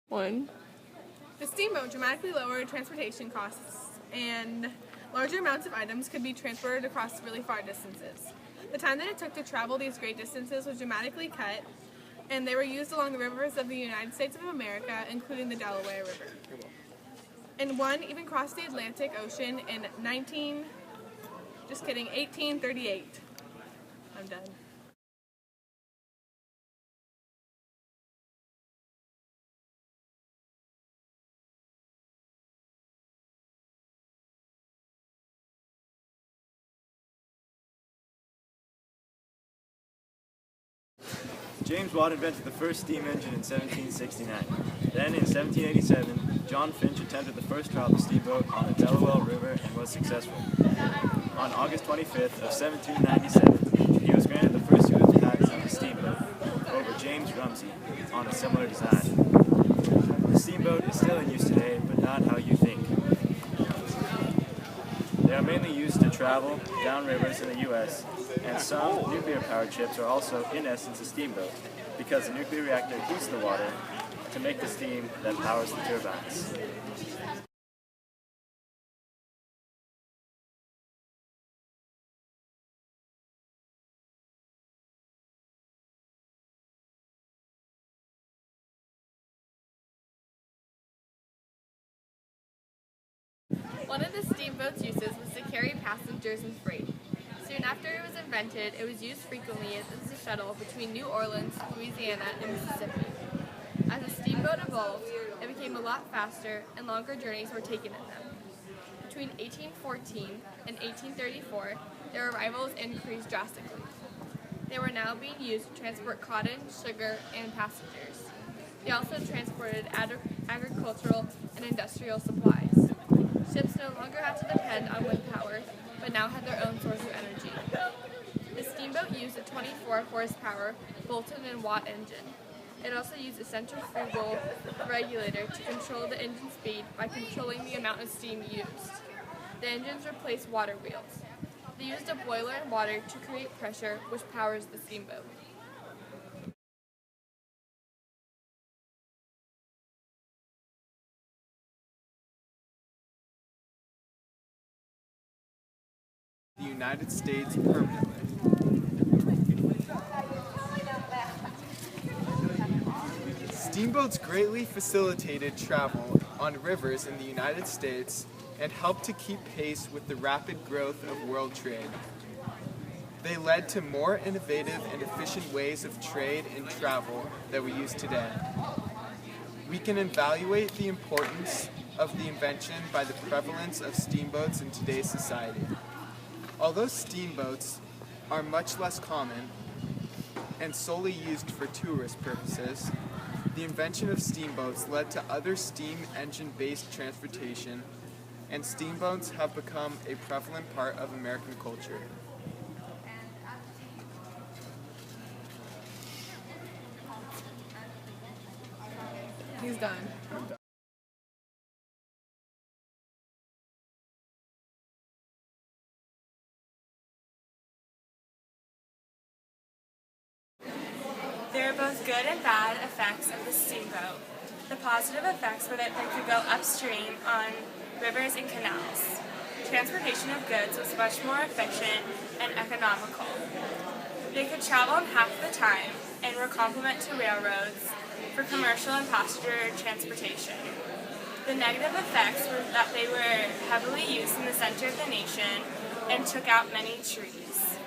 One. The steamboat dramatically lowered transportation costs, and larger amounts of items could be transported across really far distances. The time that it took to travel these great distances was dramatically cut, and they were used along the rivers of the United States of America, including the Delaware River. And one even crossed the Atlantic Ocean in 1838. I'm done. James Watt invented the first steam engine in 1769. Then, in 1787, John Finch attempted the first trial of the steamboat on the Delaware River and was successful. On August 25th of 1797, he was granted the first use patent of the steamboat over James Rumsey on a similar design. The steamboat is still in use today, but not how you think. They are mainly used to travel down rivers in the U.S., and some nuclear-powered ships are also, in essence, a steamboat, because the nuclear reactor heats the water to make the steam that powers the turbines. One of the steamboat's uses was to carry passengers and freight. Soon after it was invented, it was used frequently as a shuttle between New Orleans, Louisiana, and Mississippi. As the steamboat evolved, it became a lot faster and longer journeys were taken in them. Between 1814 and 1834, their arrivals increased drastically. They were now being used to transport cotton, sugar, and passengers. They also transported agricultural and industrial supplies. Ships no longer had to depend on wind power, but now had their own source of energy. The steamboat used a 24 horsepower Boulton and Watt engine. It also used a centrifugal regulator to control the engine speed by controlling the amount of steam used. The engines replaced water wheels. They used a boiler and water to create pressure, which powers the steamboat. The United States permanently. Steamboats greatly facilitated travel on rivers in the United States and helped to keep pace with the rapid growth of world trade. They led to more innovative and efficient ways of trade and travel that we use today. We can evaluate the importance of the invention by the prevalence of steamboats in today's society. Although steamboats are much less common and solely used for tourist purposes, the invention of steamboats led to other steam engine-based transportation, and steamboats have become a prevalent part of American culture. He's done. There are both good and bad effects of the steamboat. The positive effects were that they could go upstream on rivers and canals. Transportation of goods was much more efficient and economical. They could travel in half the time and were complement to railroads for commercial and passenger transportation. The negative effects were that they were heavily used in the center of the nation and took out many trees.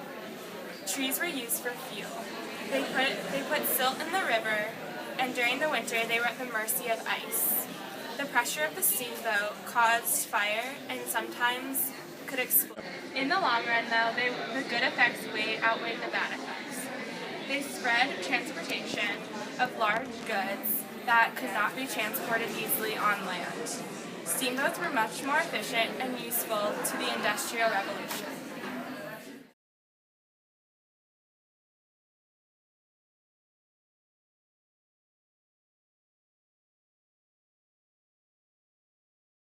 Trees were used for fuel. They put silt in the river, and during the winter they were at the mercy of ice. The pressure of the steamboat caused fire and sometimes could explode. In the long run, though, the good effects outweighed the bad effects. They spread transportation of large goods that could not be transported easily on land. Steamboats were much more efficient and useful to the Industrial Revolution.